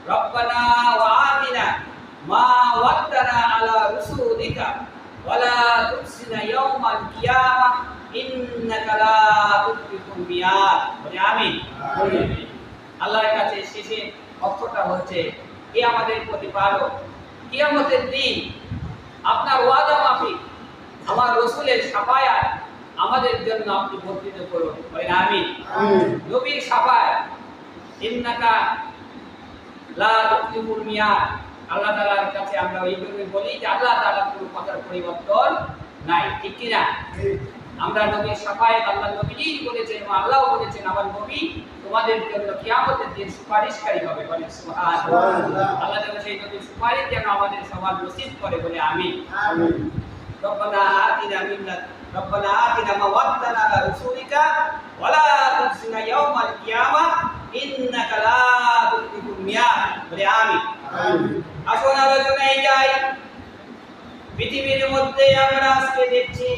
রব্বানা ওয়া আতিনা মা ওয়া'আদতানা আলা রাসূলিকা ওয়া লা তুখজিনা ইয়াওমাল কিয়ামাহ ইন্নাকা লা তুখলিফুল মিয়াদ। বলি আমিন। আল্লাহর কাছে শেষে অর্থটা হচ্ছে কে আমাদের প্রতিপালক, কিয়ামতের দিন আপনার ওয়াদা মাফিক আমার রাসূলের শাফায়াত আমাদের জন্য আপনি বর্ধিত করুন। বলেন আমিন। নবীর শাফায়াত ইন্নাকা লা তুখলিফুল মিয়াদ। আল্লাহ তাআলার কাছে আমরা এইভাবে বলি যে আল্লাহ তাআলার কোনো কথার পরিবর্তন নাই, ঠিক কি না? আমরা নবীর শাফায়াত আল্লাহ নবীই বলেছেন, আল্লাহও বলেছেন আমার নবী তোমাদের জন্য কিয়ামতের দিন সুপারিশকারী হবে। বলেন সুবহানাল্লাহ। আল্লাহ যেন সেই নবীর সুপারিশ যেন আমাদের সবার নসিব করে। বলে আমিন। রব্বানা আতিনা মা ওয়া'আদতানা আলা রাসূলিকা ওয়া লা তুখজিনা ইয়াওমাল কিয়ামাহ ইন্নাকা লা তুখলিফুল মিয়াদ। বলে আমিন। আসুন আলোচনায় যাই। পৃথিবীর মধ্যে আমরা আজকে দেখছি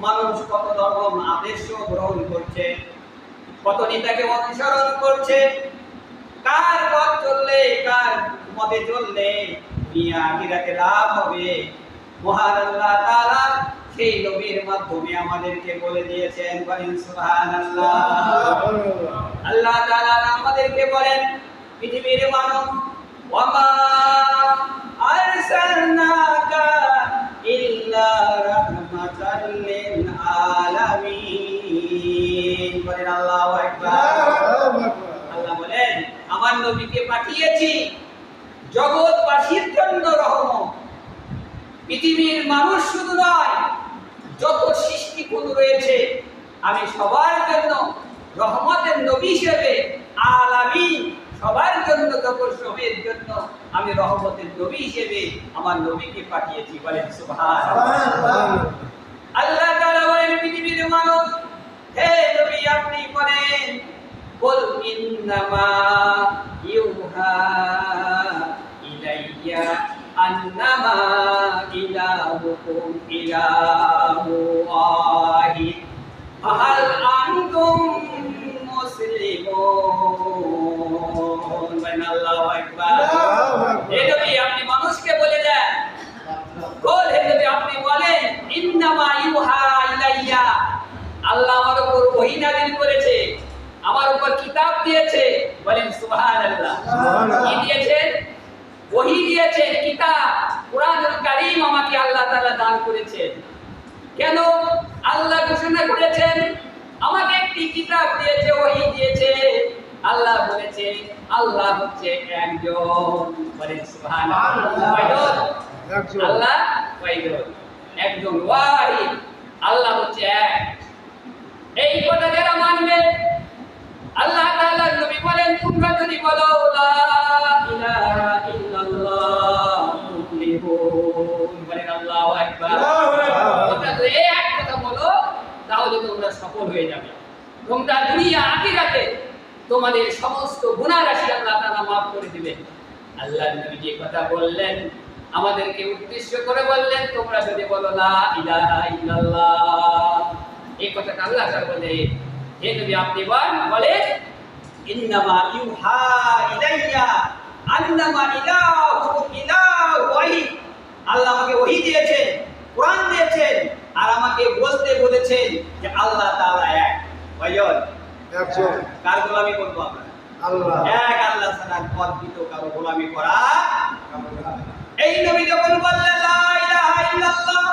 মানুষ কত রকম আদর্শ গ্রহণ করছে, কত নেতাকে অনুসরণ করছে, কার পথ চললে কার মতে চললে দুনিয়া আখিরাতে লাভ হবে মহান আল্লাহ তাআলা সেই নবীর মাধ্যমে আমাদেরকে বলে দিয়েছেন। বলেন সুবহানাল্লাহ। আল্লাহ তাআলা আমাদেরকে বলেন পৃথিবীর মানব ওয়ামা আরসালনাকা ইল্লা রাহমাতাল লিল আলামিন। বলেন আল্লাহু আকবার। আল্লাহ বলেন আমার নবীকে পাঠিয়েছি জগৎবাসীর জন্য রহমত। পৃথিবীর মানুষ শুধু নয়, যত সৃষ্টিকুল রয়েছে আমি সবার জন্য রহমতের নবী হিসেবে আলামিন সবার জন্য জগৎ সবের জন্য আমি রহমতের নবী হিসেবে আমার নবীকে পাঠিয়েছি। বলেন সুবহানাল্লাহ। আল্লাহ তাআলা বলেন পৃথিবীর মানব হে নবী আপনি বলেন কুল ইন্নামা ইউহা ইলাইয়া আন্নামা ইলাহুকুম ইলাহু ওয়াহিদ ফাহাল আনতুম মুসলিমুন। বলেন আল্লাহু আকবার। হে নবী আপনি মানুষকে বলে দেন, বল হে নবী আপনি বলেন ইন্নামা ইউহা ইলাইয়া আল্লাহ আমার উপর ওহী নাযিল করেছে, আমার উপর কিতাব দিয়েছে। বলেন সুবহানাল্লাহ। কি দিয়েছেন? ওহী দিয়েছেন, কিতাব কুরআনুল কারীম আমাকে আল্লাহ তাআলা দান করেছেন। কেন? আল্লাহ ঘোষণা করেছেন আমাকে একটি কিতাব দিয়েছে, ওহী দিয়েছে। আল্লাহ বলেছে আল্লাহ হচ্ছে একজন। বলেন সুবহানাল্লাহ। আল্লাহ কয়জন? একজন, ওয়াহিদ। আল্লাহ হচ্ছে এক। এই কথা যারা মানবে আল্লাহ তাআলার নবী বলেন তোমরা যদি বলো লা ইলাহা ইল্লাল্লাহ তুফলিহুন। বলেন আল্লাহু আকবার। তোমরা যদি এক কথা বলো তাহলে তোমরা সফল হয়ে যাবে। তোমরা দুনিয়া আখিরাতে তোমাদের সমস্ত গুনাহ রাশি আল্লাহ তাআলা maaf করে দিবেন। আল্লাহর নবী যে কথা বললেন আমাদেরকে উদ্দেশ্য করে বললেন তোমরা যদি বলো লা ইলাহা ইল্লাল্লাহ, এই কথাটা আল্লাহ তাআলা বলে হে নবী আপনি বলেন ইন্নামা ইউহা ইলাইয়া আন্নামা ইলাহুকুম ইলাহু ওয়াহিদ। আল্লাহ আমাকে ওহী দিয়েছেন, কোরআন দিয়েছেন, আর আমাকে বলতে বলেছেন যে আল্লাহ তাআলা এক। কয়জন? একজন। কার গোলামি করব আমরা? আল্লাহ। এক আল্লাহ ছাড়া অদ্বিতীয় কারো গোলামি করা। এই নবী যখন বললেন লা ইলাহা ইল্লাল্লাহ,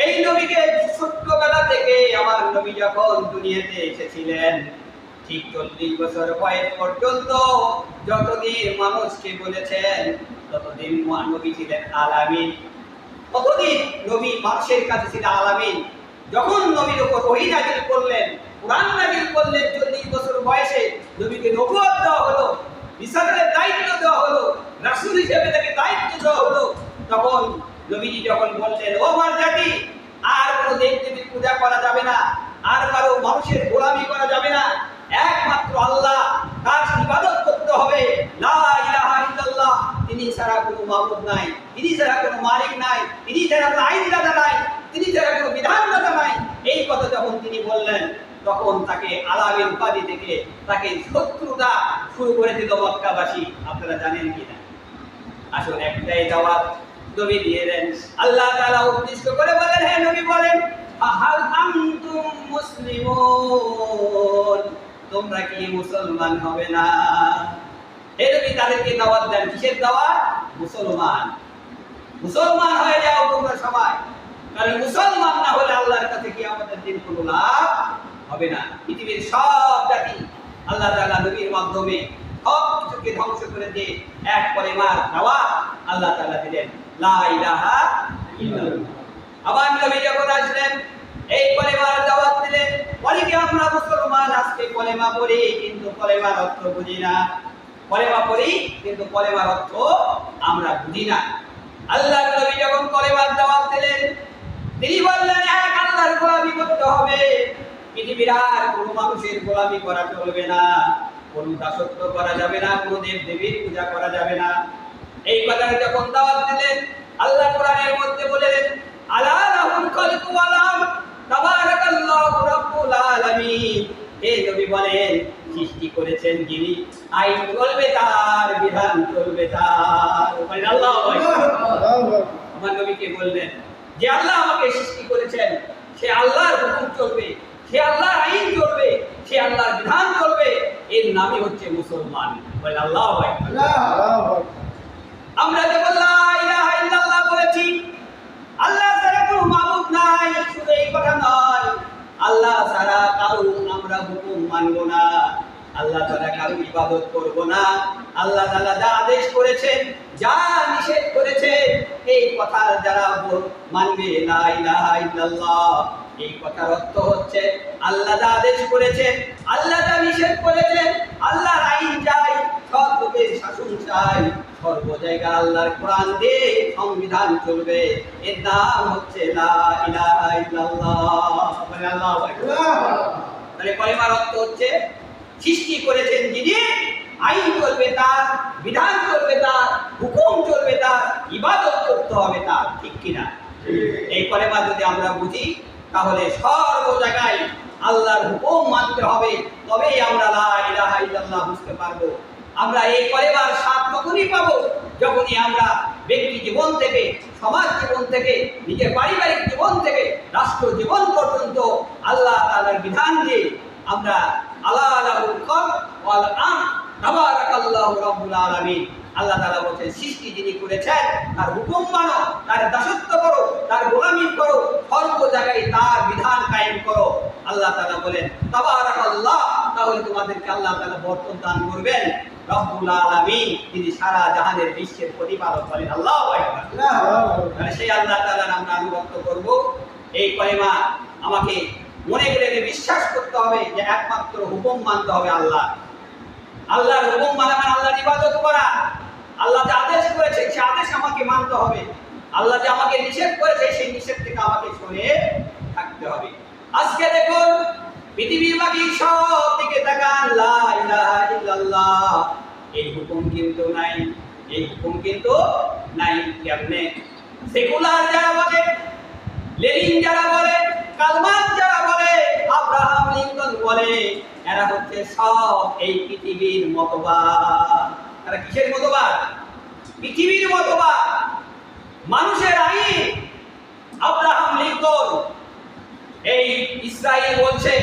এই নবীকে ছোট্টবেলা থেকে আমার নবী যখন দুনিয়াতে এসেছিলেন ঠিক 40 বছর বয়স পর্যন্ত যতদিন মানুষকে বলেছেন ততদিন নবী ছিলেন আলামিন। কতদিন নবী মানুষের কাছে ছিলেন আলামিন। যখন নবীর উপর ওহী নাযিল করলেন, কুরআন নাযিল করলেন, 40 বছর বয়সে নবীকে নবুয়ত দেওয়া হলো, রিসালাতের দায়িত্ব দেওয়া হলো, রাসূল হিসেবে তাকে দায়িত্ব দেওয়া হলো, তখন নবীজি যখন বললেন ও আমার জাতি আর কোনো দেব-দেবীর পূজা করা যাবে না, আর কারো মানুষের গোলামি করা যাবে না, একমাত্র আল্লাহ তার ইবাদত করতে হবে। লা ইলাহা ইল্লাল্লাহ, তিনি ছাড়া কোনো মাবুদ নাই, তিনি ছাড়া কোনো মালিক নাই, তিনি ছাড়া কোনো আইনদাতা নাই, তিনি ছাড়া কোনো বিধানদাতা নাই। এই কথা যখন তিনি বললেন তখন তাকে আলামিন উপাধি থেকে তাকে শত্রুতা শুরু করে দিল মক্কাবাসী। আপনারা জানেন কিনা? আসলে একটাই দাওয়াত নবী দিয়ে দেন। আল্লাহ তাআলা উদ্দেশ্য করে বলেন, হে নবী বলেন, হাল আনতুম মুসলিমুন, তোমরা কি মুসলমান হবে না? হে নবী তাদেরকে দাওয়াত দেন, কিসের দাওয়াত? মুসলমান। মুসলমান হয়ে যাও তোমরা সবাই, কারণ মুসলমান না হলে আল্লাহর কাছে কি আমাদের দিন কোনো লাভ হবে না। পৃথিবীর সব জাতি আল্লাহ তাআলা নবীর মাধ্যমে সব কিছুকে ধ্বংস করে দিয়ে এক কলেমার দাওয়াত আল্লাহ তাআলা দিলেন, লা ইলাহা ইল্লাল্লাহ। আবার নবী যখন আসলেন এই কলেমার দাওয়াত দিলেন। অনেকে আমরা মুসলমান আজকে কলেমা পড়ি কিন্তু কলেমার অর্থ বুঝি না। কলেমা পড়ি কিন্তু কলেমার অর্থ আমরা বুঝি না। আল্লাহর নবী যখন কলেমার দাওয়াত দিলেন, তিনি বললেন এক আল্লাহর গোলামি করতে হবে, পৃথিবীর আর কোনো মানুষের গোলামি করা চলবে না, কোনো দাসত্ব করা যাবে না, কোনো দেব দেবীর পূজা করা যাবে না। এই কথা যখন দাওয়াত দিলেন, আল্লাহ কোরআনের মধ্যে বলেন, আলা লাহুল খালকু ওয়াল আমর তাবারাকাল্লাহু রাব্বুল আলামিন। এই নবী বলেন, সৃষ্টি করেছেন যিনি, আইন চলবে তার, বিধান চলবে তার। আল্লাহু আকবার। আমার নবীকে বললেন যে আল্লাহ আমাকে সৃষ্টি করেছেন, সে আল্লাহর হুকুম চলবে, সে আল্লাহর আইন চলবে, সে আল্লাহর বিধান চলবে। এর নামই হচ্ছে মুসলমান। বলেন আল্লাহু আকবার। আমরা যখন লা ইলাহা ইল্লাল্লাহ বলেছি, আল্লাহ ছাড়া কোনো মাবুদ নাই, শুধু এই কথা নয়, আল্লাহ ছাড়া কারো আমরা হুকুম মানব না, আল্লাহ ছাড়া কারো ইবাদত করব না। আল্লাহ তাআলা যা আদেশ করেছেন, যা নিষেধ করেছেন, এই কথা যারা মানবে, লা ইলাহা ইল্লাল্লাহ, এই কথার অর্থ হচ্ছে আল্লাহ যা আদেশ করেছেন, আল্লাহ যা নিষেধ করেছেন, আল্লাহর আইন চাই, সর্বদের শাসন চাই, সর্ব জায়গায় আল্লাহর কোরআন দিয়ে সংবিধান চলবে। এর নাম হচ্ছে লা ইলাহা ইল্লাল্লাহ। মানে আল্লাহু আকবার। তাহলে কলেমার অর্থ হচ্ছে সৃষ্টি করেছেন যিনি, আইন চলবে তার, বিধান চলবে তার, হুকুম চলবে তার, ইবাদত করতে হবে তার। ঠিক কিনা? এই কলেমা যদি আমরা বুঝি, তাহলে সর্ব জায়গায় আল্লাহর হুকুম মানতে হবে, তবেই আমরা লা ইলাহা ইল্লাল্লাহ বুঝতে পারবো। আমরা এই কলেমার স্বাদ তখনই পাবো যখনই আমরা ব্যক্তি জীবন থেকে, সমাজ জীবন থেকে, নিজের পারিবারিক জীবন থেকে, রাষ্ট্র জীবন পর্যন্ত আল্লাহ তাআলার বিধান দিয়ে আমরা আলা লাহুল খালক ওয়াল আমর তাবারাকাল্লাহু রাব্বুল আলামিন। আল্লাহ তাআলা বলেন, সৃষ্টি যিনি করেছেন তার হুকুম মানো, তার দাসত্ব করো, তার গোলামি করো, সর্ব জায়গায় তার বিধান কায়েম করো। আল্লাহ তাআলা বলেন তাবারাকাল্লাহ, তাহলে তোমাদেরকে আল্লাহ তাআলা বরকত দান করবেন। রব্বুল আলামিন, তিনি সারা জাহানের বিশ্বের প্রতিপালক। বলেন আল্লাহু আকবার। মানে সেই আল্লাহ তাআলার আমরা আনুগত্য করব। এই কলেমা আমাকে মনে করে বিশ্বাস করতে হবে যে একমাত্র হুকুম মানতে হবে আল্লাহ। আল্লাহর হুকুম মানে আল্লাহর ইবাদত করা। আল্লাহ যে আদেশ করেছে সেই আদেশ আমাকে মানতে হবে। আল্লাহ যে আমাকে নিষেধ করেছে সেই নিষেধ থেকে আমাকে সরে থাকতে হবে। আজকে দেখুন পৃথিবীর বাকি সব দিকে তাকান, লা ইলাহা ইল্লাল্লাহ, এই হুকুম কিন্তু নাই, এই হুকুম কিন্তু নাই। কেমনে? সেকুলার যারা বলে, লেনিন যারা বলে, কার্ল মার্কস যারা বলে, আব্রাহাম লিঙ্কন বলে, এরা হচ্ছে সব এই পৃথিবীর মতবাদ। এরা কিসের মতবাদ? পৃথিবীর মতবাদ, মানুষের আইন। আব্রাহাম লিঙ্কন, এই ইসরায়েল বলছে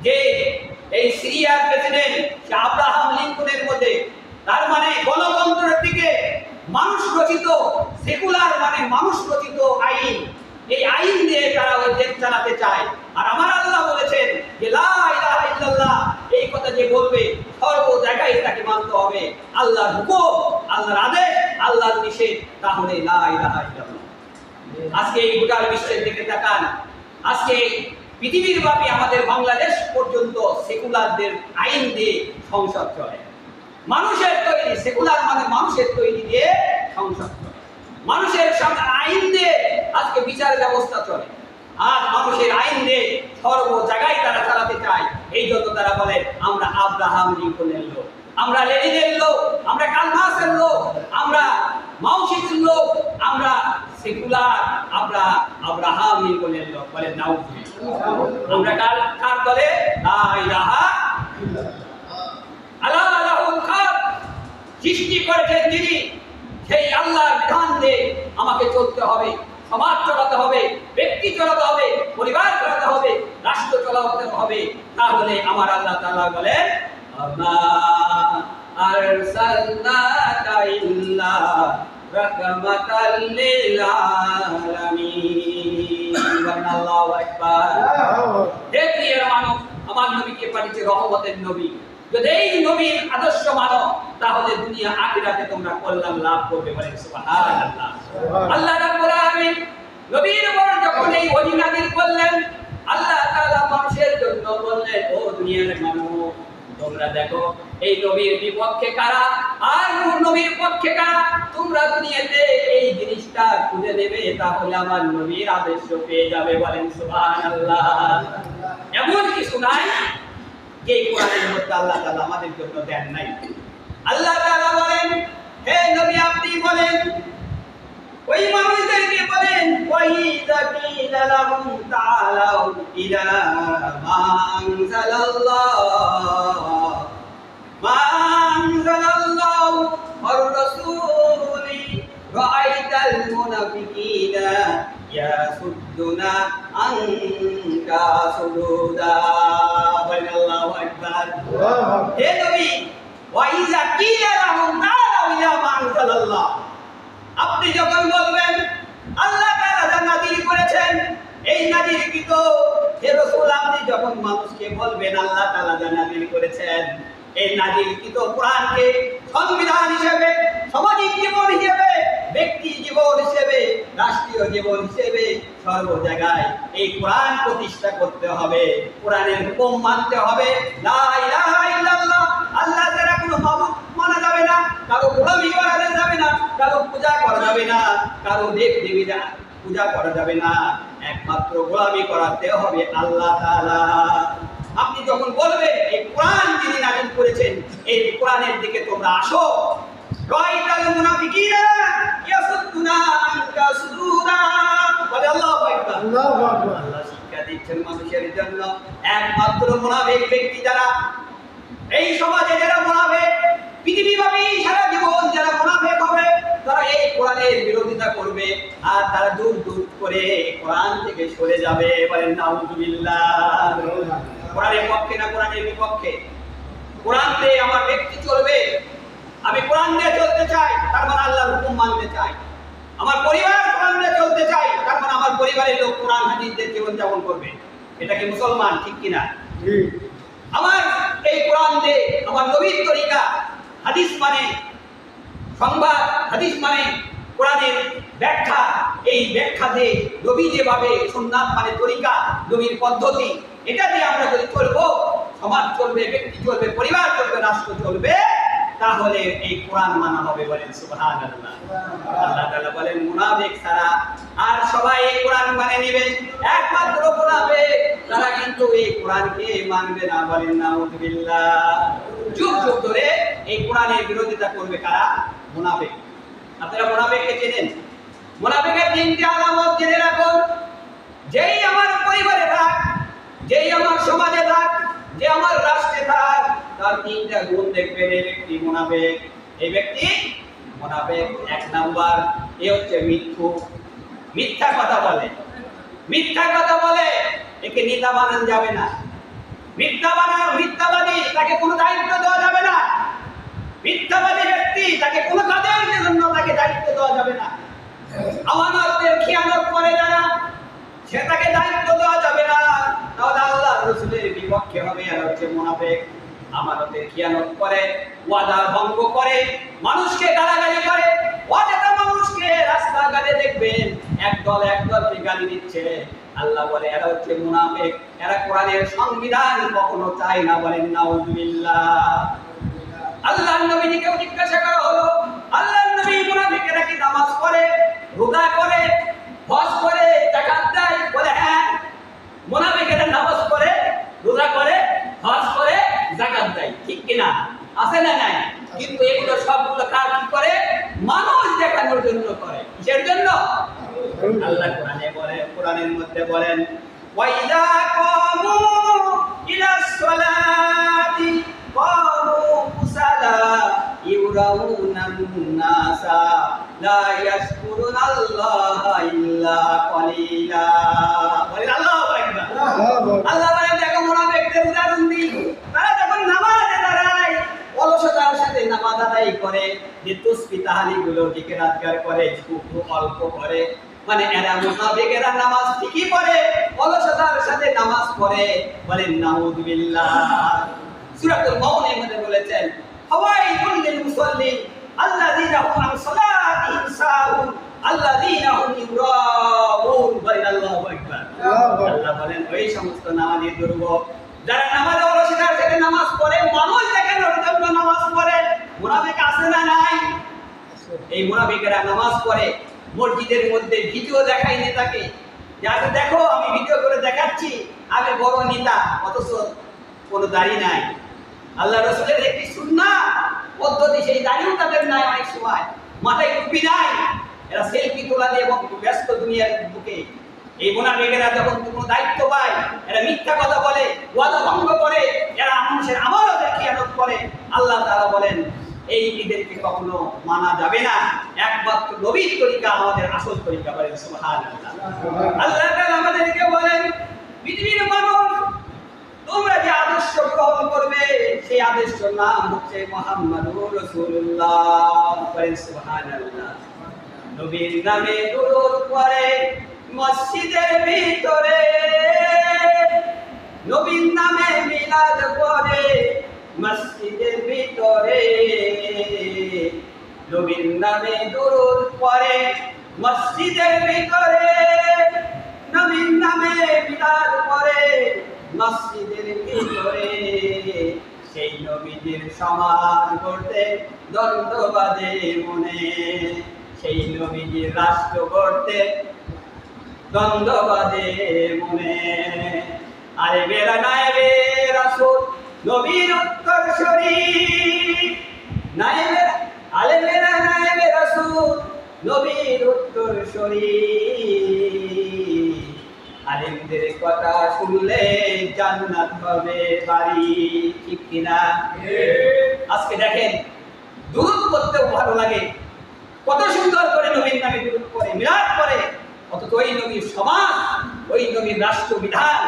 যে এই সিরিয়ার প্রেসিডেন্ট সে আব্রাহাম লিঙ্কনের মধ্যে, তার মানে গণতন্ত্রের দিকে মানুষ রচিত, সেকুলার মানে মানুষ রচিত আইন, এই আইন দিয়ে তারা ওই দেশ চালাতে চায়। আর আমার আল্লাহ বলেছেন যে লা ইলাহা ইল্লাল্লাহ, এই কথা যে বলবে সর্ব জায়গায় তাকে মানতে হবে আল্লাহর হুকুম, আল্লাহর আদেশ, আল্লাহর নিষেধ, তাহলে লা ইলাহা ইল্লাল্লাহ। আজকে এই গোটা বিশ্বের দিকে তাকান, আজকে পৃথিবীর ব্যাপী আমাদের বাংলাদেশ পর্যন্ত সেকুলারদের আইন দিয়ে সংসদ চলে। মানুষের তৈরি, সেকুলার মানে মানুষের তৈরি দিয়ে সংসদ চলে। মানুষের আইন দিয়ে আজকে বিচার ব্যবস্থা চলে। আর মানুষের আইন দিয়ে সর্ব জায়গায় তারা চালাতে চায়। এই জন্য তারা বলে আমরা আব্রাহাম লিঙ্কনের লোক, আমরা লেনিনের লোক, আমরা কার্ল মার্কসের লোক, আমরা মাও সেতুর লোক, আমরা সেকুলার, আমরা আব্রাহাম লিঙ্কনের লোক। বলে নাউজুবিল্লাহ। আমরা কার কার বলে লা ইলাহা আলা লাহুল খালক, সৃষ্টি করেছেন যিনি, সেই আল্লাহর বিধান দিয়ে আমাকে চলতে হবে, সমাজ চালাতে হবে, ব্যক্তি চালাতে হবে, পরিবার চালাতে হবে, রাষ্ট্র চালাতে হবে। তাহলে আমার আল্লাহ তাআলা বলেন আমা আরসালনাকা ইল্লা রাহমাতাল লিল আলামিন। আল্লাহু আকবার। হে প্রিয় মানব, আমার নবীকে পাঠিয়েছে রহমতের নবী। যদি এই নবীর আদর্শ মানো তাহলে দুনিয়া আখিরাতে তোমরা কল্যাণ লাভ করবে। বলেন সুবহানাল্লাহ। আল্লাহ রাব্বুল আলামিন নবীর উপর যখন এই ওহী নাযিল করলেন, আল্লাহ তাআলা মানুষের জন্য বললেন, ও দুনিয়ার মানুষ, তোমরা দেখো এই নবীর বিপক্ষে কারা আর নবীর পক্ষে কারা, তোমরা দুনিয়াতে এই জিনিসটা খুঁজে নেবে, তাহলে আমার নবীর আদর্শ পেয়ে যাবে। বলেন সুবহানাল্লাহ। এমন কিছু নাই যে কোরআনের মধ্যে আল্লাহ তাআলা আমাদের জন্য দেন নাই। আল্লাহ তাআলা বলেন, হে নবী আপনি বলেন, ওই মানুষদেরকে বলেন, ওয়াইযা কিলা লাহুম তাআলাউ ইলা মা আনজালাল্লাহু ওয়ার রাসূলি রাআইতাল মুনাফিকিনা ইয়াসুদ্দুনা আনকা সুদুদা। আল্লাহু আকবার। হে নবী, ওয়াইযা কিলা লাহুম তাআলাউ ইলা মা আনজালাল্লাহ, আপনি যখন বলবেন আল্লাহ তাআলা যা নাযিল করেছেন, এই নাযিলকৃত হে রাসূল, আপনি যখন মানুষকে বলবেন আল্লাহ তাআলা যা নাযিল করেছেন, এই নাযিলকৃত কোরআনকে সংবিধান হিসেবে, সামাজিক জীবন হিসেবে, ব্যক্তি জীবন হিসেবে, রাষ্ট্রীয় জীবন হিসেবে সর্ব জায়গায় এই কোরআন প্রতিষ্ঠা করতে হবে, কোরআনের হুকুম মানতে হবে। লা ইলাহা ইল্লাল্লাহ, আল্লাহ ছাড়া কোনো মাবুদ মানা যাবে না, কারো গোলামি করা যাবে না, কারো পূজা করা যাবে না, কারো দেব দেবীরা পূজা করা যাবে না, একমাত্র গোলামি করাতে হবে আল্লাহ তাআলা। আপনি যখন বলবেন এই কোরআন যিনি নাযিল করেছেন, এই কোরআনের দিকে তোমরা আসো, রাআইতাল মুনাফিকিনা ইয়াসুদ্দুনা আনকা সুদুদা। বলে আল্লাহু আকবার। আল্লাহু আকবার। আল্লাহ শিক্ষা দিচ্ছেন মানুষের জন্য, একমাত্র মুনাফিক ব্যক্তি যারা, এই সমাজে যারা মুনাফিক, পৃথিবীব্যাপী সারা জীবন যারা মুনাফিক হবে, তারা এই কোরআনের বিরোধিতা করবে আর তারা দূর দূর করে কোরআন থেকে সরে যাবে। বলেন নাউযুবিল্লাহ। কোরআনের পক্ষে না কোরআনের বিপক্ষে? কোরআন দিয়ে আমার ব্যক্তি চলবে, আমি কোরআন দিয়ে চলতে চাই, তার মানে আল্লাহর হুকুম মানতে চাই। আমার পরিবার কোরআন দিয়ে চলতে চাই, তার মানে আমার পরিবারের লোক কোরআন হাদিস দিয়ে জীবন যাপন করবে। এটা কি মুসলমান? ঠিক কিনা? আমার এই কোরআন দিয়ে আমার নবীর তরিকা, হাদিস মানে সংবাদ, হাদিস মানে কোরআনের ব্যাখ্যা, এই ব্যাখ্যা দিয়ে নবী যেভাবে, সুন্নাত মানে তরিকা, নবীর পদ্ধতি, এটা দিয়ে আমরা যদি চলবো, সমাজ চলবে, ব্যক্তি চলবে, পরিবার চলবে, রাষ্ট্র চলবে, তাহলে এই কোরআন মানা হবে। বলেন সুবহানাল্লাহ। আল্লাহ তাআলা বলেন মুনাফিক ছাড়া আর সবাই এই কোরআন মানে নেবে, একমাত্র মুনাফিক তারা কিন্তু এই কোরআনকে মানবে না। বলেন নাউযুবিল্লাহ। যুগ যুগ ধরে এই কোরআনের বিরোধিতা করবে কারা? মুনাফিক। আপনারা মুনাফিককে চেনেন? মুনাফিকের তিনটি আলামত জেনে রাখুন। যেই আমার পরিবারে থাক, যেই আমার সমাজে থাক, যে আমার রাষ্ট্রে থাক, তার তিনটা গুণ দেখবেন, এই ব্যক্তি মুনাফিক। এই ব্যক্তি মুনাফিক। এক নাম্বার, এ হচ্ছে মিথ্যুক, মিথ্যা কথা বলে। মিথ্যা কথা বলে, একে নেতা বানানো যাবে না। মিথ্যাবাদী, তাকে কোনো দায়িত্ব দেওয়া যাবে না। মিথ্যাবাদী ব্যক্তি, তাকে কোনো কাজের জন্য তাকে দায়িত্ব দেওয়া যাবে না। আমানতের খেয়ানত করে যারা, সেটাকে দায়িত্ব দেওয়া যাবে না, তাহলে আল্লাহ রাসূলের বিপক্ষে হবে। আর হচ্ছে মুনাফিক, আমানতের খেয়ানত করে, ওয়াদা ভঙ্গ করে, মানুষকে গালাগালি করে, ওয়াদাটা মানুষকে রাস্তাঘাটে দেখবেন একদলকে গালি দিচ্ছে। আল্লাহ বলে এরা হচ্ছে মুনাফিক, এরা কোরআনের সংবিধান কখনো চায় না। বলেন নাউযুবিল্লাহ। আল্লাহর নবীকে জিজ্ঞাসা করা হলো, আল্লাহর নবী মুনাফিকেরা কি নামাজ পড়ে, রোজা করে, হজ করে, যাকাত দেয়? বলে হ্যাঁ, মুনাফিকেরা নামাজ পড়ে, রোজা করে, হজ করে, যাকাত দেয়। ঠিক কিনা? আছে না নাই? কিন্তু এগুলো সবগুলো কার কি করে? মানুষ দেখানোর জন্য করে। কিসের জন্য? আল্লাহ কোরআনে বলে, কোরআনের মধ্যে বলেন ওয়াইযা কামু ইলাস সালাতি ক্বামু কুসালা ইউরাউনান নাসা লা ইয়াযকুরুনাল্লাহা ইল্লা কলিলা। বলেন আল্লাহু আকবার। আল্লাহ বলেন দেখো মুনাফিকদের উদাহরণ দিই, তারা যখন নামাজে দাঁড়ায় অলসতার সাথে নামাজ আদায় করে, যে তাসবিহ তাহলিলগুলো জিকির আজকার করে খুব অল্প করে, মানে এরা মুনাফিকেরা নামাজ ঠিকই পড়ে, অলসতার সাথে নামাজ পড়ে। বলেন নাউযুবিল্লাহ। সূরাতুল মাউনের মধ্যে বলেছেন ফাওয়াইলুল লিল মুসাল্লিন আল্লাযীনা হুম আন সালাতিহিম সাহুন আল্লাযীনা হুম ইউরাউন। বলেন আল্লাহু আকবার। আল্লাহ বলেন ওই সমস্ত নামাজি দুর্ভোগ যারা নামাজে অলসতার সাথে নামাজ পড়ে, মানুষ দেখানোর জন্য নামাজ পড়ে। মুনাফিক আছে না নাই? এই মুনাফিকেরা নামাজ পড়ে, মসজিদের মধ্যে ভিডিও দেখায় নেতাকে, যাতে দেখো আমি ভিডিও করে দেখাচ্ছি আমি বড় নেতা, অথচ কোনো দাড়ি নাই। আল্লাহ রাসূলের একটি সুন্নাহ পদ্ধতি, সেই দাড়িও তাদের নাই, অনেক সময় মাথায় টুপি নাই, এরা সেলফি তোলা দিয়ে ব্যস্ত দুনিয়ার বুকে। এই মুনাফিকেরা যখন কোনো দায়িত্ব পায় এরা মিথ্যা কথা বলে, ওয়াদা ভঙ্গ করে, এরা মানুষের আমানতের খেয়ানত করে। আল্লাহ তাআলা বলেন এই ঈদেরকে কখনো মানা যাবে না, একমাত্র নবীর তরিকা আমাদের আসল তরিকা। বলেন সুবহানাল্লাহ। আল্লাহ তাআলা আমাদেরকে বলেন পৃথিবীর মানুষ তোমরা যে আদর্শ গ্রহণ করবে সেই আদর্শের নাম হচ্ছে মুহাম্মাদুর রাসূলুল্লাহ। বলেন সুবহানাল্লাহ। নবীর নামে দুরূদ পড়ে মসজিদের ভিতরে, নবীর নামে মিলাদ পড়ে মসজিদের ভিতরে, নবীর নামে দুরূদ পড়ে মসজিদের ভিতরে, নবীর নামে মিলাদ পড়ে মসজিদের ভিতরে। সেই নবীজির সমাজ করতে দ্বন্দ্ব বাজে মনে, সেই নবীজির রাষ্ট্র করতে দ্বন্দ্ব বাজে মনে। আরে মেরা নায়েবে রাসূল নবীর উত্তরসূরি, নায়েবে আলে মেরা নায়েবে রাসূল নবীর উত্তরসূরি। আলেমদের কথা শুনলে জান্নাত হবে বাড়ি, ঠিক কিনা? আজকে দেখেন দুরূদ পড়তেও ভালো লাগে, কত সুন্দর করে নবীর নামে দুরূদ পড়ে, মিলাদ পড়ে, অথচ ওই নবীর সমাজ, ওই নবীর রাষ্ট্রবিধান,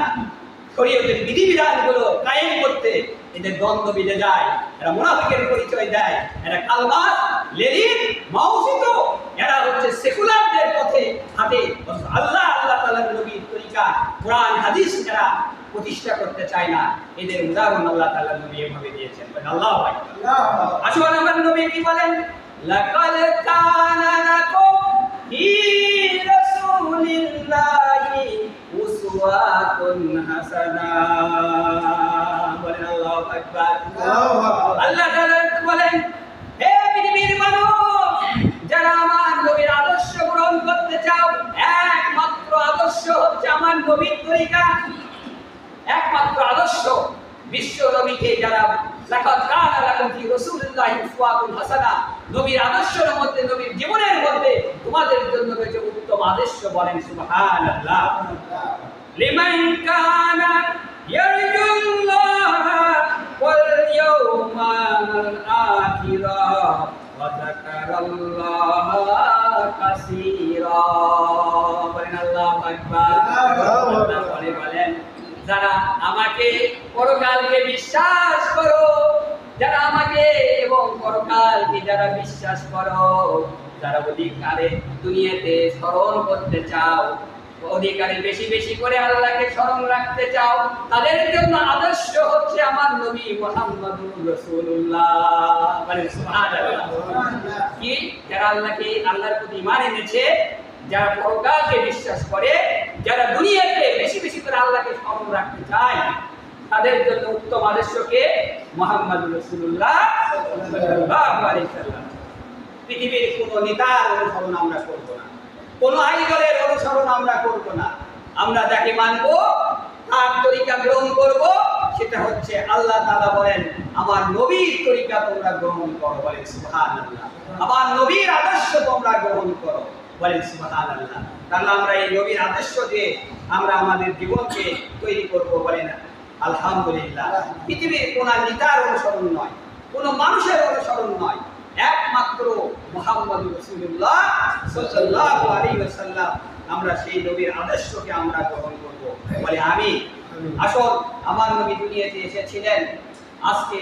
শরীয়তের বিধিবিধানগুলো কায়েম করতে এদের দ্বন্দ্ব বেঁধে যায়। এরা মুনাফিকের পরিচয় দেয়, এরা কালমাস লেনিন মাওসিত, এরা হচ্ছে সেকুলারদের পথে হাঁটে। আল্লাহ তাআলার নবীর তরিকা কোরআন হাদিস এরা প্রতিষ্ঠা করতে চায় না। এদের উদাহরণ আল্লাহ তাআলার নবী এভাবে দিয়েছেন। আল্লাহু আকবার। আসুন আমার নবী কি বলেন, লাকাদ কানা লাকুম ফি রাসূলিল্লাহি উসওয়াতুন হাসানাহ। বলেন আল্লাহু আকবার। আল্লাহ তাআলা বলেন হে পৃথিবীর মানুষ, যারা আমার নবীর আদর্শ গ্রহণ করতে চাও, একমাত্র আদর্শ হচ্ছে আমার নবীর তরিকা, একমাত্র আদর্শ। বিশ্ব নবীকে যারা লাকাদ কানা লাকুম ফি রাসূলিল্লাহি উসওয়াতুন হাসানাহ, নবীর আদর্শের মধ্যে, নবীর জীবনের মধ্যে তোমাদের জন্য রয়েছে উত্তম আদর্শ। বলেন সুবহানাল্লাহ। লিমান কানা ইয়ারজুল্লাহ ওয়াল ইয়াওমাল আখিরা ওয়া যাকারাল্লাহা কাসীরা। বলেন আল্লাহু আকবার। আল্লাহ বলেন যারা আমাকে পরকালকে বিশ্বাস করো, যারা আমাকে এবং পরকালকে যারা বিশ্বাস করো, যারা অধিকারে দুনিয়াতে স্মরণ করতে চাও, অধিকারে বেশি বেশি করে আল্লাহকে স্মরণ রাখতে চাও, তাদের জন্য আদর্শ হচ্ছে আমার নবী মুহাম্মদুর রাসূলুল্লাহ। বলেন সুবহানাল্লাহ। কি যারা আল্লাহর প্রতি ঈমান এনেছে, যারা পরকালকে বিশ্বাস করে, যারা দুনিয়াতে বেশি বেশি করে আল্লাহকে স্মরণ রাখতে চায়, তাদের জন্য উত্তম আদর্শকে মুহাম্মদুর রাসূলুল্লাহ সাল্লাল্লাহু আলাইহি ওয়াসাল্লাম। পৃথিবীর কোনো নেতার অনুসরণ আমরা করব না, কোনো আইডলের অনুসরণ আমরা করব না। আমরা যাকে মানব, তার তরিকা গ্রহণ করব, সেটা হচ্ছে আল্লাহ তাআলা বলেন আমার নবীর তরিকা তোমরা গ্রহণ করো। বলেন সুবহানাল্লাহ। আমার নবীর আদর্শ তোমরা গ্রহণ করো। বলেন সুবহানাল্লাহ। তাহলে আমরা এই নবীর আদর্শ দিয়ে আমরা আমাদের জীবনকে তৈরি করব। বলেন আলহামদুলিল্লাহ। পৃথিবীর কোন নেতার অনুসরণ নয়, কোন মানুষের অনুসরণ নয়, একমাত্র মুহাম্মদুর রাসূলুল্লাহ সাল্লাল্লাহু আলাইহি ওয়াসাল্লাম। আমরা সেই নবীর আদর্শকে আমরা গ্রহণ করব। বলে আমি আসল আমার নবী দুনিয়াতে এসেছিলেন। আজকে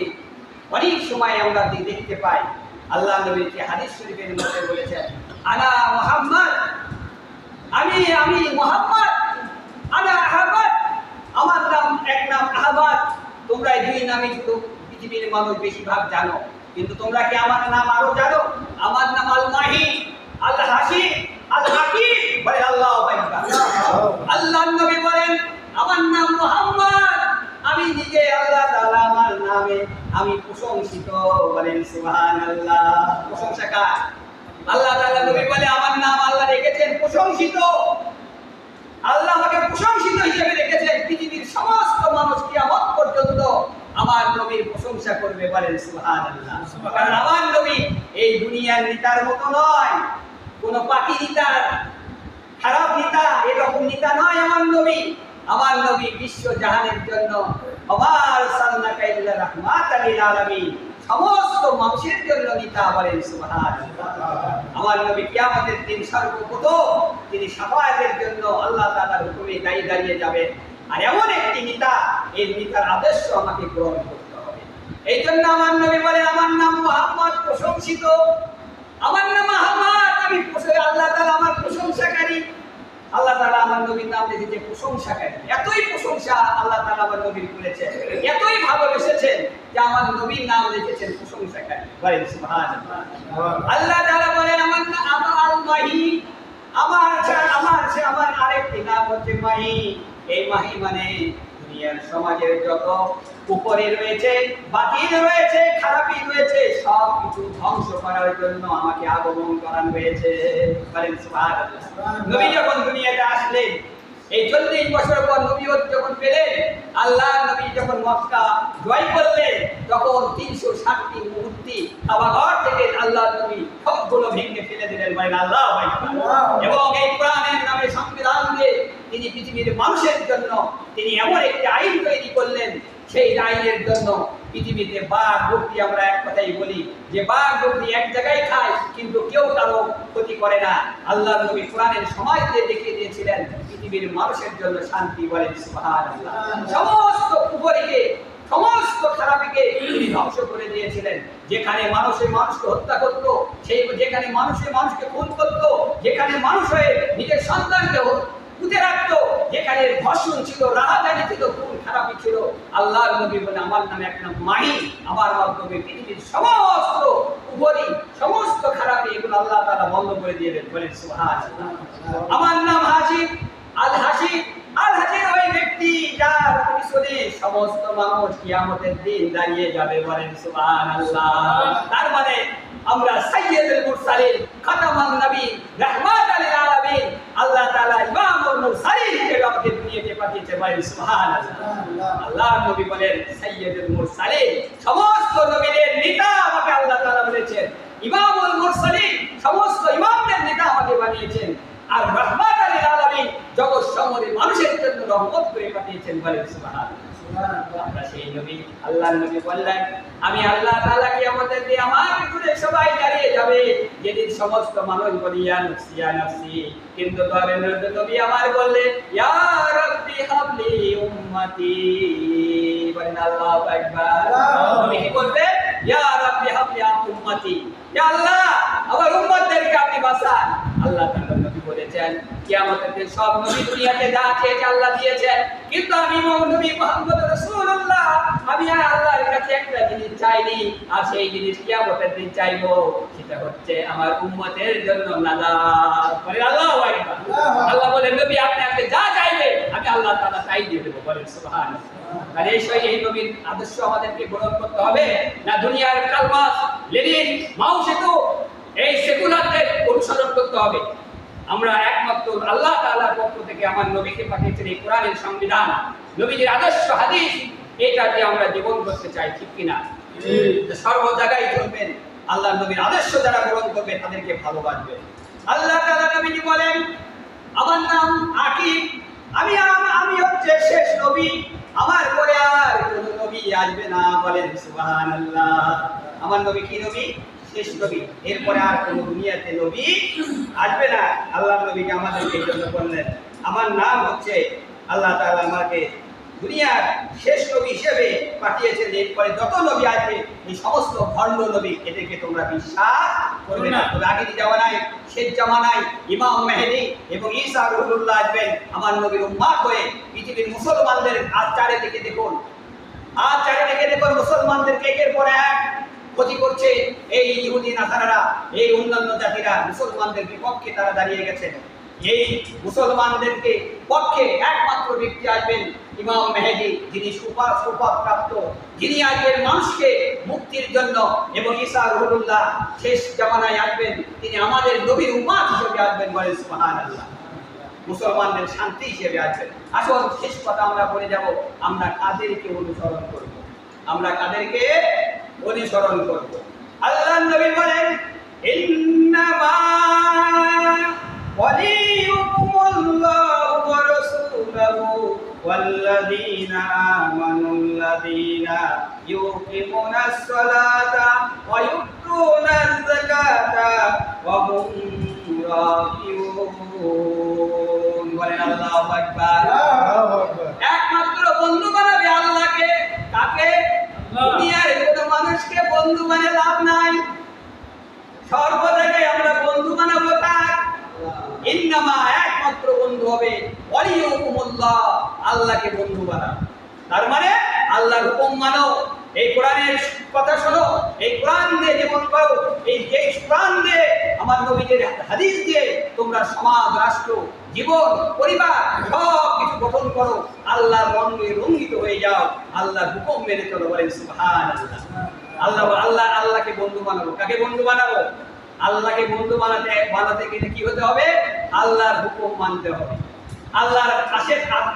অনেক সময় আমরা দেখতে পাই আল্লাহ নবী যে হাদিস শরীফের মধ্যে বলেছেন, আনা মুহাম্মদ, আমি মুহাম্মদ, আনা আহমদ, আমার নাম এক নাম আহমদ। তোমরা এই দুই নামই শুধু পৃথিবীর মানুষ বেশিরভাগ জানো, কিন্তু তোমরা কি আমার নাম আরো জানো? আমার নাম আল মাহি, আল হাসি, আল হাকিম। বলে আল্লাহু আকবার। আল্লাহ নবী বলেন আমার নাম মুহাম্মদ, আমি নিজে আল্লাহ তাআলা আমার নামে আমি প্রশংসিত। বলেন সুবহানাল্লাহ। প্রশংসা কার? আল্লাহ তাআলা। নবী বলে আমার নাম আল্লাহ রেখেছেন প্রশংসিত। আল্লাহ আমাকে প্রশংসিত হিসেবে রেখেছেন। পৃথিবীর সমস্ত মানুষ কিয়ামত পর্যন্ত আমার নবীর প্রশংসা করবে। বলেন সুবহানাল্লাহ। কারণ আমার নবী এই দুনিয়ার নেতার মতো নয়, কোন পাখি নেতা, খারাপ নেতা, এরকম নেতা নয় আমার নবী। আমার নবী বিশ্ব জাহানের জন্য আমার সাল্লাল্লাহু আলাইহি রাহমাতাল লিল আলামিন, সমস্ত মানুষের জন্য নেতা। বলেন সুবহানাল্লাহ। আমার নবী কিয়ামতের দিন সর্বপ্রথম তিনি শাফায়াতের জন্য আল্লাহ তাআলার হুকুমে দাঁড়িয়ে যাবেন। আর এমন একটি নেতা, এই নেতার আদর্শ আমাকে গ্রহণ করতে হবে। এই জন্য আমার নবী বলেন আমার নাম মুহাম্মদ, প্রশংসিত। আমার নাম আহমদ, আমি আল্লাহ তাআলা আমার প্রশংসাকারী। আল্লাহ তাআলা আমার নবীর নাম রেখেছে প্রশংসাকারী। এতই প্রশংসা আল্লাহ তাআলা আমার নবীর করেছেন, এতই ভালোবেসেছেন যে আমার নবীর নাম রেখেছেন প্রশংসাকারী। বলেন সুবহানাল্লাহ। আল্লাহ তাআলা বলেন আমার নাম আল মাহি, আমার আরেকটি নাম হচ্ছে মাহি। এই মাহি মানে দুনিয়ার সমাজের যত উপরে রয়েছে, বাতিল রয়েছে, খারাপি রয়েছে, সব কিছু ধ্বংস করার জন্য আমাকে আগমন করানো হয়েছে। বলেন সুবহানাল্লাহ। নবী যখন দুনিয়াতে আসলেন, এই 40 বছর পর নবীয়ত যখন পেলেন, আল্লাহ নবী যখন মক্কা জয় করলেন, তখন 360টি মূর্তি কাবাঘর থেকে আল্লাহ নবী সবগুলো ভেঙে ফেলে দিলেন। বলেন আল্লাহু আকবার। এবং এই কোরআনের নামে সংবিধান দিয়ে তিনি পৃথিবীর মানুষের জন্য তিনি এমন একটি আইন তৈরি করলেন, সেই আইনের জন্য পৃথিবীতে বাঘ বকরি, আমরা এক কথাই বলি যে বাঘ বকরি এক জায়গায় খায় কিন্তু কেউ কারো ক্ষতি করে না। আল্লাহ নবী কোরআনের সমাজ দিয়ে দেখিয়ে দিয়েছিলেন পৃথিবীর মানুষের জন্য শান্তি। বলেন সুবহানাল্লাহ। সমস্ত কুফরিকে, সমস্ত খারাপিকে তিনি ধ্বংস করে দিয়েছিলেন। যেখানে মানুষকে হত্যা করত, যেখানে মানুষকে খুন করত, যেখানে মানুষ হয়ে নিজের সন্তানকে পুঁতে রাখতো, যেখানে ধর্ষণ ছিল, রাহাজানি ছিল, খুন খারাপি ছিল, আল্লাহর নবী বলে আমার নামে এক নাম মাহি, আমার মাধ্যমে পৃথিবীর সমস্ত কুফরি, সমস্ত খারাপি এগুলো আল্লাহ তাআলা বন্ধ করে দিয়েছেন। বলেন সুবহানাল্লাহ। আমার নাম হাসিব, আল হাসিব। আল হাসিব ওই ব্যক্তি যার পিছনে সমস্ত মানুষ কিয়ামতের দিন দাঁড়িয়ে যাবে। বলেন সুবহানাল্লাহ। তার মানে আমরা সাইয়্যিদুল মুরসালিন, খাতামুন নবী, রাহমাতাল লিল আলামিন, আল্লাহ তাআলা ইমামুল মুরসালিন হিসেবে আমাকে দুনিয়াতে পাঠিয়েছে। বলেন সুবহানাল্লাহ। আল্লাহর নবী বলেন সাইয়্যিদুল মুরসালিন, সমস্ত নবীদের নেতা আমাকে আল্লাহ তাআলা বলেছেন। ইমামুল মুরসালিন, সমস্ত ইমামদের নেতা আমাকে বানিয়েছেন। আর রাহমাতাল লিল আলামিন, জগৎ সমূহের মানুষের জন্য রহমত করে পাঠিয়েছেন। বলেন সুবহানাল্লাহ। আমরা সেই নবী, আল্লাহর নবী বললেন আমি আল্লাহ তাআলা কিয়ামতের দিন আমার পিছনে সবাই দাঁড়িয়ে যাবে, যেদিন সমস্ত মানুষ বলে ইয়া নফসি ইয়া নফসি, কিন্তু দয়ার নবী আমার বললেন ইয়া রাব্বি হাবলি উম্মতি। বলেন আল্লাহু আকবার। নবী কি বলবেন? ইয়া রাব্বি হাবলি উম্মতি, ইয়া আল্লাহ আমার উম্মতদেরকে আপনি বাঁচান। আল্লাহ তাআলা নবী বলেছেন কিয়ামতের দিন সব নবী দুনিয়াতে যা চেয়েছে আল্লাহ দিয়েছেন, কিন্তু আমি নবী মুহাম্মদ রাসূলুল্লাহ আমি আল্লাহর কাছে একটা জিনিস চাইনি, আর সেই জিনিস কিয়ামতের দিন চাইবো, সেটা হচ্ছে আমার উম্মতের জন্য নাজাত। বলেন আল্লাহু আকবার। আল্লাহ বলেন নবী আপনি আপনি যা চাইবেন আমি আল্লাহ তাআলা তাই দিয়ে দেব। বলেন সুবহানাল্লাহ। আর এই নবীর আদর্শ আমাদেরকে গ্রহণ করতে হবে না দুনিয়ার কালমাস, লেনিন, মাও সেতু, এই সেকুলারদের অনুসরণ করতে হবে। আমরা একমাত্র আল্লাহ তাআলার পক্ষ থেকে আমার নবীকে পাঠিয়েছেন এই কোরআনের সংবিধান, নবীর আদর্শ হাদিস, এটা দিয়ে আমরা জীবন করতে চাই, ঠিক কিনা? সর্ব জায়গায় চলবেন আল্লাহ নবীর আদর্শ যারা গ্রহণ করবে তাদেরকে ভালোবাসবে। আল্লাহ তাআলা নবীজি বলেন আমার নাম আকিব, আমি হচ্ছে শেষ নবী, আমার পরে আর কোনো নবী আসবে না। বলেন সুবহানাল্লাহ। আমার নবী কি নবী? শেষ নবী। এরপরে আর কোনো দুনিয়াতে নবী আসবে না। আল্লাহর নবীকে আমাদেরকে এই জন্য বললেন, আমার নাম হচ্ছে আল্লাহ তাআলা আমাকে দুনিয়ার শেষ নবী হিসেবে পাঠিয়েছেন। এরপরে যত নবী আসবে এই সমস্ত ভণ্ড নবী, এদেরকে তোমরা বিশ্বাস করবে না। তবে আগের জামানায়, শেষ জামানায় ইমাম মেহেদী এবং ঈসা রুহুল্লাহ আসবেন আমার নবীর উম্মত হয়ে। পৃথিবীর মুসলমানদের আজ চারিদিকে দেখুন, মুসলমানদেরকে একের পর এক ক্ষতি করছে এই ইহুদি নাসারারা, এই অন্যান্য জাতিরা। মুসলমানদের বিপক্ষে তারা দাঁড়িয়ে গেছেন। এই মুসলমানদেরকে পক্ষে একমাত্র ব্যক্তি আসবেন ইমাম মেহেদী, যিনি সুপাপ্রাপ্ত, যিনি আসবেন মানুষকে মুক্তির জন্য। এবং ঈসা রুহুল্লাহ শেষ জামানায় আসবেন, তিনি আমাদের নবীর উম্মত হিসেবে আসবেন। বলেন সুবহানাল্লাহ। মুসলমানদের শান্তি হিসেবে আসবেন। আসল শেষ কথা আমরা বলে যাব, আমরা কাদেরকে অনুসরণ করব? আমরা কাদেরকে অনুসরণ করব? আল্লাহর নবী বলেন, ইন্নামা ওয়ালিয়ুকুমুল্লাহু ওয়া রাসূলুহু ওয়াল্লাযীনা আমানুল্লাযীনা ইউকিমুনাস সালাতা ওয়া ইউতুনাজ যাকাতা ওয়া হুম রাকিউন। বলেন আল্লাহু আকবার। একমাত্র বন্ধু বানাবে আল্লাহকে। কাকে? দুনিয়ার কোনো মানুষকে বন্ধু বানিয়ে লাভ নাই। সর্বদাই আমরা বন্ধু বানাবো কার? ইন্নামা, একমাত্র বন্ধু হবে ওয়ালিয়ুকুমুল্লাহ, আল্লাহকে বন্ধু বানাও। তার মানে আল্লাহর হুকুম মানো, এই কোরআনের কথা শোনো, এই কোরআন দিয়ে জীবন করো, এই কোরআন দিয়ে আমার নবীদের হাদিস দিয়ে তোমরা সমাজ, রাষ্ট্র, জীবন, পরিবার সব কিছু গঠন করো। আল্লাহর রঙে রঙিত হয়ে যাও, আল্লাহর হুকুম মেনে চলো। বলেন সুবহানাল্লাহ। আল্লাহকে বন্ধু বানাবো। কাকে বন্ধু বানাবো? আল্লাহকে বন্ধু বানাতে গেলে কি হতে হবে? আল্লাহর হুকুম মানতে হবে, আল্লাহর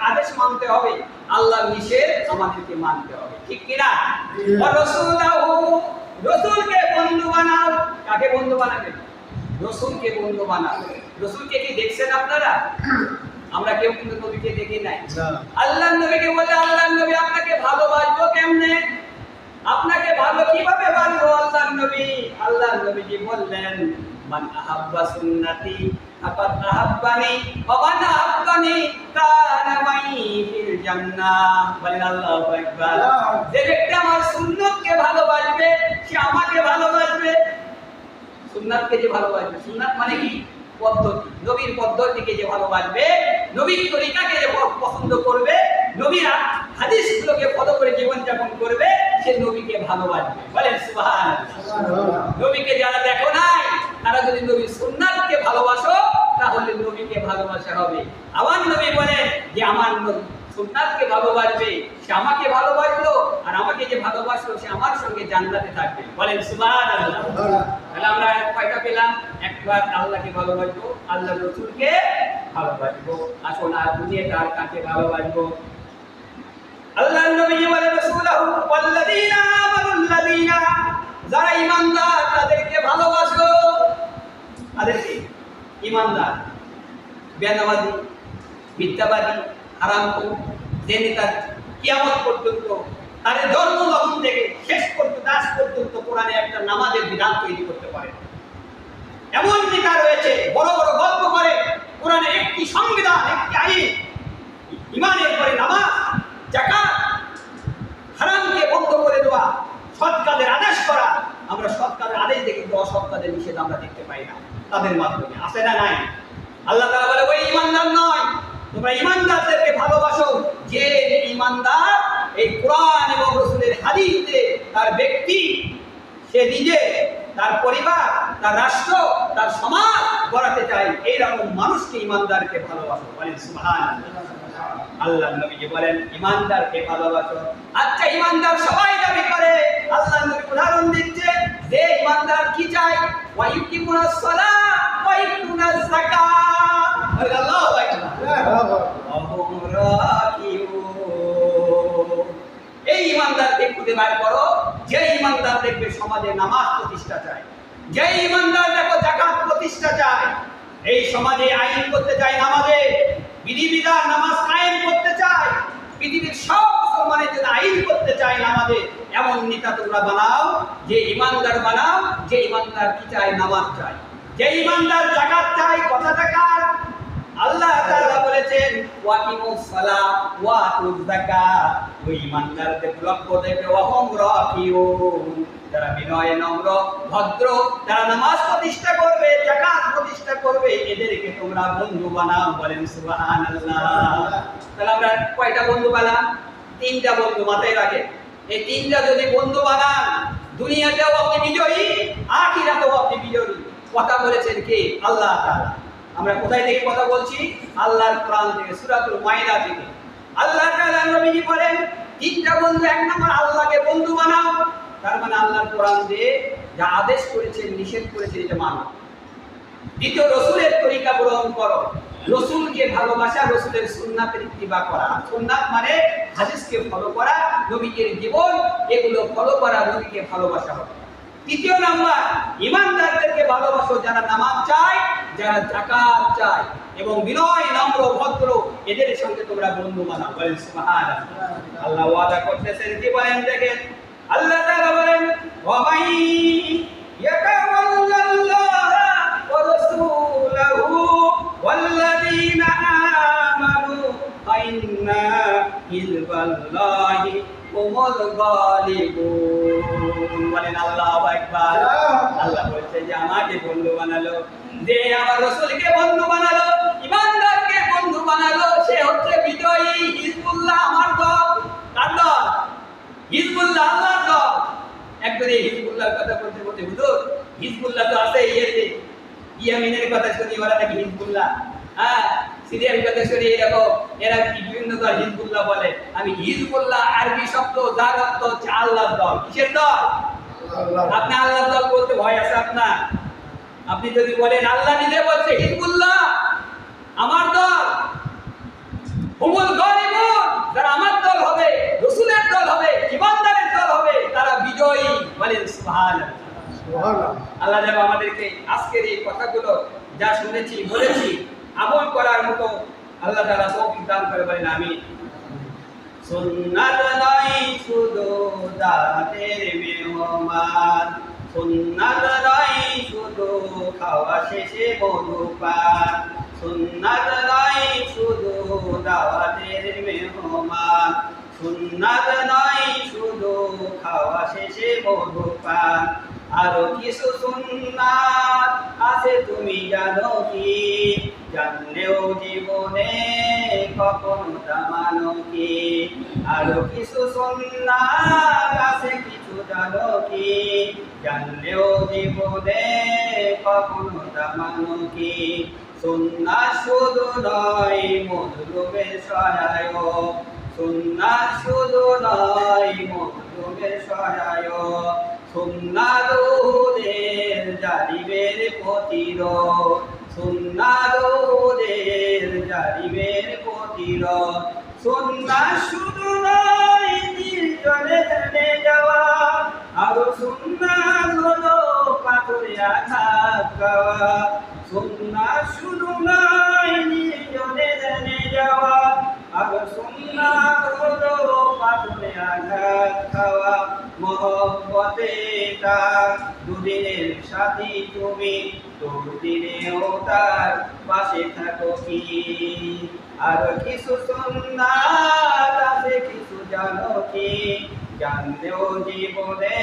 আদেশ মানতে হবে, আল্লাহর নিষেধ আমাদেরকে মানতে হবে। ঠিক কিনা? রসুলকে বন্ধু বানাও। কাকে বন্ধু বানাবে? রসুলকে বন্ধু বানাও। রসুলকে কি দেখছেন আপনারা? আমরা কেউ কিন্তু নবীকে দেখি নাই। আল্লাহর নবীকে বলে, আল্লাহর নবী আপনাকে ভালোবাসবো কেমনে? আপনাকে ভালো কিভাবে বাসবো? আল্লাহর নবীজি বললেন, মান আহাব্বা সুন্নতি ফাকাদ আহাব্বানি ওয়া মান আহাব্বানি কানা মাই ফিল জান্নাহ। বলেন আল্লাহু আকবার। যে ব্যক্তি আমার সুন্নতকে ভালোবাসবে সে আমাকে ভালোবাসবে। সুন্নাতকে যে ভালোবাসবে, সুন্নাত মানে কি? পদ্ধতি, নবীর পদ্ধতিকে যে ভালোবাসবে, নবীর তরিকাকে যে পছন্দ করবে, নবীর হাদিসগুলোকে ফলো করে জীবনযাপন করবে, সে নবীকে ভালোবাসবে। বলেন সুবহানাল্লাহ। নবীকে যারা দেখো নাই, তারা যদি নবীর সুন্নাতকে ভালোবাসো, তাহলে নবীকে ভালোবাসা হবে। আমার নবী বলেন যে আমার সুন্নাতকে ভালোবাসবে সে আমাকে ভালোবাসলো, আর আমাকে যে ভালোবাসলো সে আমার সঙ্গে জান্নাতে থাকবে। বলেন সুবহানাল্লাহ। তাহলে আমরা কয়টা পেলাম? একবার আল্লাহকে ভালোবাসবো, আল্লাহর রাসূলকে ভালোবাসবো। আসুন আর দুনিয়াতে আর কাকে ভালোবাসবো? আল্লাহর নবী বলেন, রাসূলুহু ওয়াল্লাযীনা আমানুল্লাযীনা, যারা ঈমানদার তাদেরকে ভালোবাসো। তাদেরকে ঈমানদার, বেনামাজি, মিথ্যাবাদী, হারামখোর, জেনেতা, কিয়ামত পর্যন্ত তাদের জন্ম লগ্ন থেকে শেষ পর্যন্ত দাস পর্যন্ত কোরআনে একটা নামাজের বিধান তৈরি করতে পারে। এমন নেতা রয়েছে বড় বড় গল্প করে কোরআনে একটি সংবিধান, একটি আইন, ইমানের পরে নামাজ, যাকাত, হারামকে বন্ধ করে দেওয়া, সৎ কাজের আদেশ করা। আমরা সৎ কাজের আদেশ দেখি, কিন্তু অসৎ কাজের নিষেধ আমরা দেখতে পাই না তাদের মাধ্যমে। আছে না নাই? আল্লাহ তাআলা বলে, ওই ঈমানদার নয়, তোমরা ঈমানদারদেরকে ভালোবাসো। যে ঈমানদার এই কোরআন এবং রাসূলের হাদিসে তার ব্যক্তি, সে নিজে, তার পরিবার, তার রাষ্ট্র, তার সমাজ গড়াতে চায়, এইরকম মানুষকে ঈমানদারকে ভালোবাসো। বলেন সুবহানাল্লাহ। আল্লাহর নবী বলেন, ঈমানদারকে ভালোবাসো। আচ্ছা, ঈমানদার সবাই দাবি করে, আল্লাহর নবী উদাহরণ দিচ্ছে যে ঈমানদার কি চায়? ওয়া ইউকিমুনাস সালাত ওয়া ইউতুনাজ যাকাত। আল্লাহু আকবার। এই ঈমানদারকে খুঁজে বের করো, যে ঈমানদার দেখবে সমাজে নামাজ প্রতিষ্ঠা চায়, যে ঈমানদার দেখো যাকাত প্রতিষ্ঠা চায়, এই সমাজে আইন করতে চায় নামাজে, বিধিবিধান নামাজ কায়েম করতে চায়, পৃথিবীর সব মুসলমানের জন্য আইন করতে চায় নামাজে, এমন নেতা তোমরা বানাও, যে ইমানদার বানাও, যে ইমানদার কি চায়, নামাজ চায়, যে ইমানদার যাকাত চায়। কথাটা কার? আল্লাহ তাআলা বলেছেন ওয়াকিমুস সালাত ওয়া আতুজ যাকাত, ওই ইমানদারদের লক্ষ্য দেখে ওয়াহুম রাকিউন, যারা বিনয় নম্র ভদ্র, যারা নামাজ প্রতিষ্ঠা করবে, যাকাত প্রতিষ্ঠা করবে, এদেরকে তোমরা বন্ধু বানাও। বলেন সুবহানাল্লাহ। তাহলে আমরা কয়টা বন্ধু বানাম? তিনটা বন্ধু মাথায় রাখেন। এই তিনটা যদি বন্ধু বানান, দুনিয়াতেও আপনি বিজয়ী, আখিরাতেও আপনি বিজয়ী। কথা বলেছেন কে? আল্লাহ তাআলা। আমরা কোথায় থেকে কথা বলছি? আল্লাহর কোরআন থেকে, সূরাতুল মাইদা থেকে। আল্লাহ তাআলা নবীজি বলেন তিনটা বন্ধু, এক নম্বর আল্লাহকে বন্ধু বানাও, তার মানে আল্লাহর কোরআন দিয়ে যা আদেশ করেছেন, নিষেধ করেছেন, এটা মানো। দ্বিতীয়, রাসূলের তরিকা গ্রহণ করো, রাসূলকে ভালোবাসা, রাসূলের সুন্নাতের ইত্তিবা করা। সুন্নাত মানে হাদিসকে ফলো করা, নবীর জীবন, এগুলো ফলো করা, নবীকে ভালোবাসা হবে। তৃতীয় নাম্বার, ইমানদারদেরকে ভালোবাসো, যারা নামাজ চায়, যারা যাকাত চায় এবং বিনয় নম্র ভদ্র, এদের সঙ্গে তোমরা বন্ধু বানাও। বলেন সুবহানাল্লাহ। আল্লাহ ওয়াদা করতেছেন, কি বলেন দেখেন, আল্লাহ তাআলা বলেন ওয়া মান ইয়াতাওয়াল্লাল্লাহা ওয়া রাসূলাহু ওয়াল্লাযীনা আমানু ফাইন্না হিজবাল্লাহি হুমুল গালিবুন। বলেন আল্লাহু আকবার। আল্লাহ বলছে যে আমাকে বন্ধু বানালো, যে আমার রাসূলকে বন্ধু বানালো, ইমানদারকে বন্ধু বানালো, সে হচ্ছে বিজয়ী। হিজবুল্লাহ আমার দল। কার দল? হিজবুল্লাহ আল্লাহর দল। একবার এই হিজবুল্লাহর কথা বলতে বলতে, হুজুর হিজবুল্লাহ তো আছে ইয়েতে, ইয়ামিনের কথা শুনি ওরা নাকি হিজবুল্লাহ, হ্যাঁ সিরিয়ার কথা শুনি এরকম, এরা কি বিভিন্ন দল হিজবুল্লাহ বলে। আমি হিজবুল্লাহ আরবি শব্দ, যার অর্থ হচ্ছে আল্লাহর দল। কিসের দল? আপনি আল্লাহর দল বলতে ভয় আছে আপনার? আপনি যদি বলেন আল্লাহ নিজে বলছে হিজবুল্লাহ আমার দল, হুমুল গালিবুন, যারা আমার দল হবে, রাসূলের দল হবে, ইমানদারের দল হবে, তারা বিজয়ী। বলেন সুবহানাল্লাহ। আল্লাহ যেন আমাদেরকে আজকের এই কথাগুলো যা শুনেছি বলেছি আমল করার মতো আল্লাহ তাআলা তৌফিক দান করে। বলেন আমিন। সুন্নাত নয় শুধু দাতের মেহমান, সুন্নাত নয় শুধু খাওয়া শেষে মধুপান, সুন্নাত নয় শুধু দাওয়াতের মেহমান, সুন্নাত নয় শুধু খাওয়া শেষে মধুপান, আরো কিছু সুন্নাত আছে তুমি জানো কি, জানলেও জীবনে কখনো তা মানো কি। আরো কিছু সুন্নাত আছে কিছু জানো কি, জানলেও জীবনে কখনো তা মানো কি। সুন্নাত শুধু নয় মজলুমের সহায়ক, সুন্নাত শুধু নয় মজলুমের সহায়ক, সুন্নাত ওদের জালিমের প্রতিরোধ, সুন্নাত ওদের জালিমের প্রতিরোধ। সুন্নাত শুধু নয় নির্জনে জেনে যাওয়া, আরো সুন্নাত হলো পাথরে আঘাত খাওয়া। সুন্নাত শুধু নয় নির্জনে জেনে যাওয়া, আরো সুন্নাত হলো পাথরে আঘাত খাওয়া। মহব্বতে তার দুদিনের সাথী তুমি, দুদিনেও তার পাশে থাকো কি। আর কিছু সুন্নাত আছে কিছু জানো কি, জানলেও জীবনে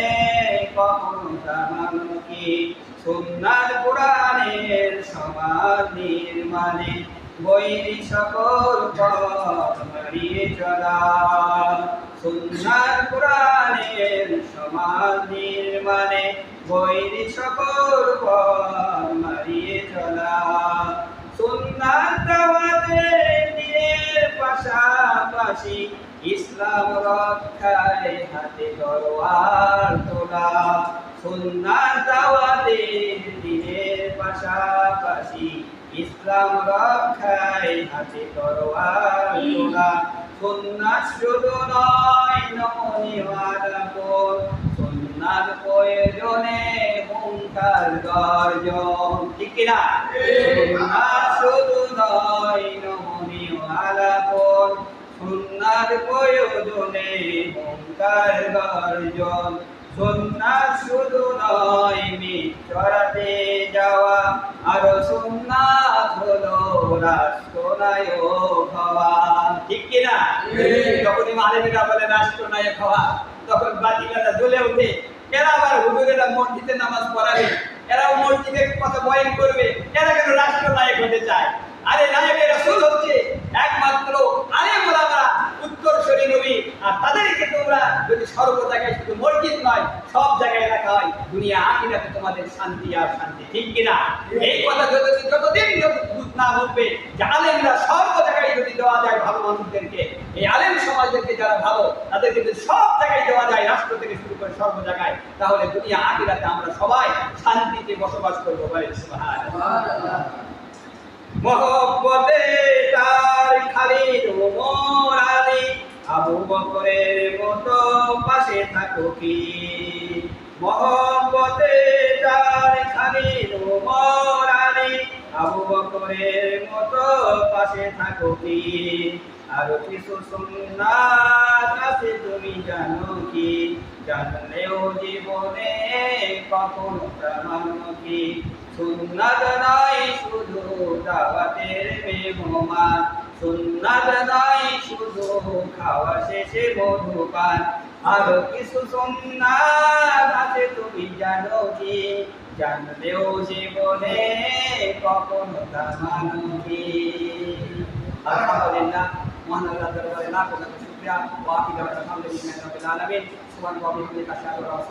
কখনো তা মানো কি। সুন্নাত কোরআনের সমাজ নির্মাণে বৈরী সকল পথ মারিয়ে চলা, সুন্নাত কোরআনের সমাজ নির্মাণে বৈরী সকল পথ মারিয়ে চলা। সুন্নাত দাওয়াতের দিনের পাশাপাশি ইসলাম রক্ষায় হাতে তরোয়ার তোলা। সুন্নাত দাওয়াতের দিনের পাশাপাশি ইসলাম রক্ষায় হাতে তরোয়ার তোলা। সুন্নাত শুধু নয় নমনীয়তা কোন, সুন্নাত প্রয়োজনে হুঙ্কার গর্জন। ঠিক কিনা? সুন্নাত শুধু নয় নমনীয় আলাপন সুন্নার প্রয়োজনে হুঙ্কার গর্জন সুন্নাত শুধু নয় মিচরাতে যাওয়া আরো সুন্নাত হলো রাষ্ট্রনায়ক হওয়া ঠিক কিনা যখন আলেমেরা বলে রাষ্ট্রনায়ক হওয়া তখন বাতিলাটা জ্বলে ওঠে এরা আবার হুজুরেরা মসজিদে নামাজ পড়াবে এরাও মসজিদে কথা বয়ান করবে এরা কেন রাষ্ট্রনায়ক হতে চায় আরে নায়কের রাসূল হচ্ছে একমাত্র আলেম ওলামারা উত্তরসূরি নবী আর তাদেরকে তোমরা যদি সর্ব জায়গায় শুধু মসজিদ নয় সব জায়গায় রাখা হয় দুনিয়া আখিরাতে তোমাদের শান্তি আর শান্তি ঠিক কিনা এই কথা যতদিন না বলবে যে আলেমরা সর্ব জায়গায় যদি দেওয়া যায় ভালো মানুষদেরকে এই আলেম সমাজদেরকে যারা ভালো তাদেরকে যদি সব জায়গায় দেওয়া যায় রাষ্ট্র থেকে শুরু করে সর্ব জায়গায় তাহলে দুনিয়া আখিরাতে আমরা সবাই শান্তিতে বসবাস করবো বলে সুবহানাল্লাহ মহব্বতে তার খালিদ ওমর আলী আবু বকরের মতো পাশে থাকো কি মহব্বতে তার খালিদ ওমর আলী আবু বকরের মতো পাশে থাকো কি আর কিছু সুন্নাত আছে তুমি জানো কি জানলেও জীবনে কখনো প্রামাণ্য কি সুন্নাত নাই শুধু দাওয়াতের মেহমান সুন্নাত নাই শুধু খাওয়া শেষে মধুপান আরো কিছু সুন্নাত আছে তুমি জানো কি জানলেও জীবনে কখনো প্রামাণ্য কি আলহামদুলিল্লাহ মহান আল্লাহর দরবারে লাখ লাখ শুকরিয়া ওয়া আখিরু আলহামদুলিল্লাহি রাব্বিল আলামিন সুবহানাল্লাহি ওয়া বিহামদিহি আশহাদু আল্লা